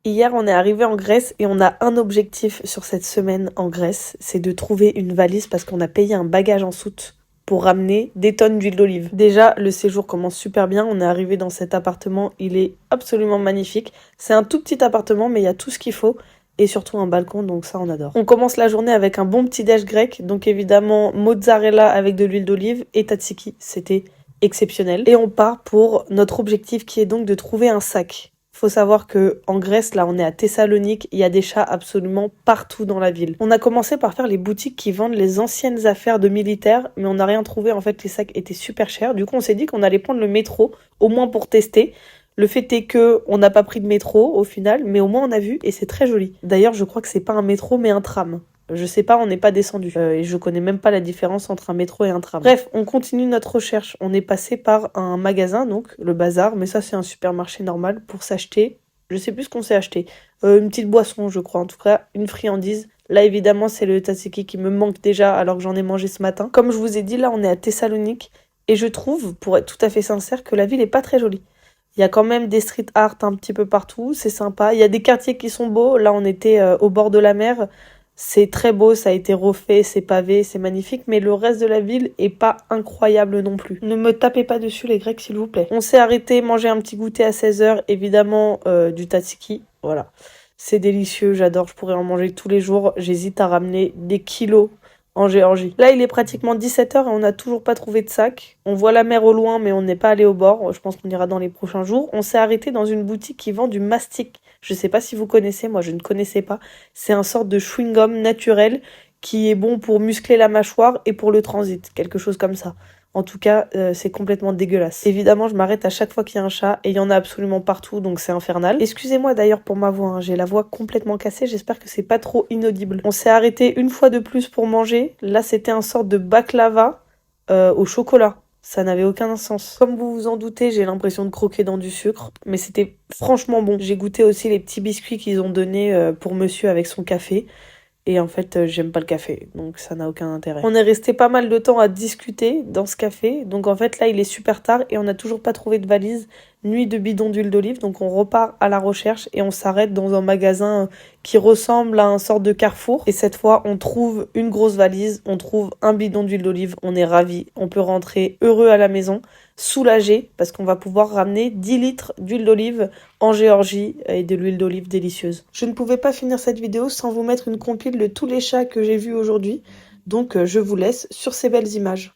Hier, on est arrivé en Grèce et on a un objectif sur cette semaine en Grèce, c'est de trouver une valise parce qu'on a payé un bagage en soute pour ramener des tonnes d'huile d'olive. Déjà, le séjour commence super bien, on est arrivé dans cet appartement, il est absolument magnifique. C'est un tout petit appartement mais il y a tout ce qu'il faut et surtout un balcon, donc ça on adore. On commence la journée avec un bon petit déj grec, donc évidemment mozzarella avec de l'huile d'olive et tzatziki, c'était exceptionnel. Et on part pour notre objectif qui est donc de trouver un sac. Faut savoir que en Grèce, là on est à Thessalonique, il y a des chats absolument partout dans la ville. On a commencé par faire les boutiques qui vendent les anciennes affaires de militaires, mais on n'a rien trouvé, en fait les sacs étaient super chers. Du coup on s'est dit qu'on allait prendre le métro, au moins pour tester. Le fait est que on n'a pas pris de métro au final, mais au moins on a vu et c'est très joli. D'ailleurs je crois que c'est pas un métro mais un tram. Je sais pas, on n'est pas descendu. Et je connais même pas la différence entre un métro et un tram. Bref, on continue notre recherche. On est passé par un magasin, donc le bazar, mais ça c'est un supermarché normal pour s'acheter. Je sais plus ce qu'on s'est acheté. Une petite boisson, je crois, en tout cas, une friandise. Là, évidemment, c'est le tzatziki qui me manque déjà alors que j'en ai mangé ce matin. Comme je vous ai dit, là, on est à Thessalonique. Et je trouve, pour être tout à fait sincère, que la ville est pas très jolie. Il y a quand même des street art un petit peu partout, c'est sympa. Il y a des quartiers qui sont beaux. Là, on était au bord de la mer. C'est très beau, ça a été refait, c'est pavé, c'est magnifique, mais le reste de la ville est pas incroyable non plus. Ne me tapez pas dessus les Grecs s'il vous plaît. On s'est arrêté, manger un petit goûter à 16h, évidemment du tzatziki, voilà. C'est délicieux, j'adore, je pourrais en manger tous les jours. J'hésite à ramener des kilos en Géorgie. Là, il est pratiquement 17h et on n'a toujours pas trouvé de sac. On voit la mer au loin, mais on n'est pas allé au bord. Je pense qu'on ira dans les prochains jours. On s'est arrêté dans une boutique qui vend du mastic. Je sais pas si vous connaissez, moi je ne connaissais pas. C'est un sorte de chewing-gum naturel qui est bon pour muscler la mâchoire et pour le transit, quelque chose comme ça. En tout cas, c'est complètement dégueulasse. Évidemment, je m'arrête à chaque fois qu'il y a un chat et il y en a absolument partout, donc c'est infernal. Excusez-moi d'ailleurs pour ma voix, hein. J'ai la voix complètement cassée, j'espère que c'est pas trop inaudible. On s'est arrêté une fois de plus pour manger. Là, c'était un sorte de baklava au chocolat. Ça n'avait aucun sens. Comme vous vous en doutez, j'ai l'impression de croquer dans du sucre, mais c'était franchement bon. J'ai goûté aussi les petits biscuits qu'ils ont donnés pour monsieur avec son café. Et en fait, j'aime pas le café, donc ça n'a aucun intérêt. On est resté pas mal de temps à discuter dans ce café. Donc en fait, là, il est super tard et on n'a toujours pas trouvé de valise. Nuit de bidon d'huile d'olive, donc on repart à la recherche et on s'arrête dans un magasin qui ressemble à un sorte de carrefour. Et cette fois, on trouve une grosse valise, on trouve un bidon d'huile d'olive, on est ravis. On peut rentrer heureux à la maison, soulagé, parce qu'on va pouvoir ramener 10 litres d'huile d'olive en Géorgie et de l'huile d'olive délicieuse. Je ne pouvais pas finir cette vidéo sans vous mettre une compile de tous les chats que j'ai vus aujourd'hui. Donc je vous laisse sur ces belles images.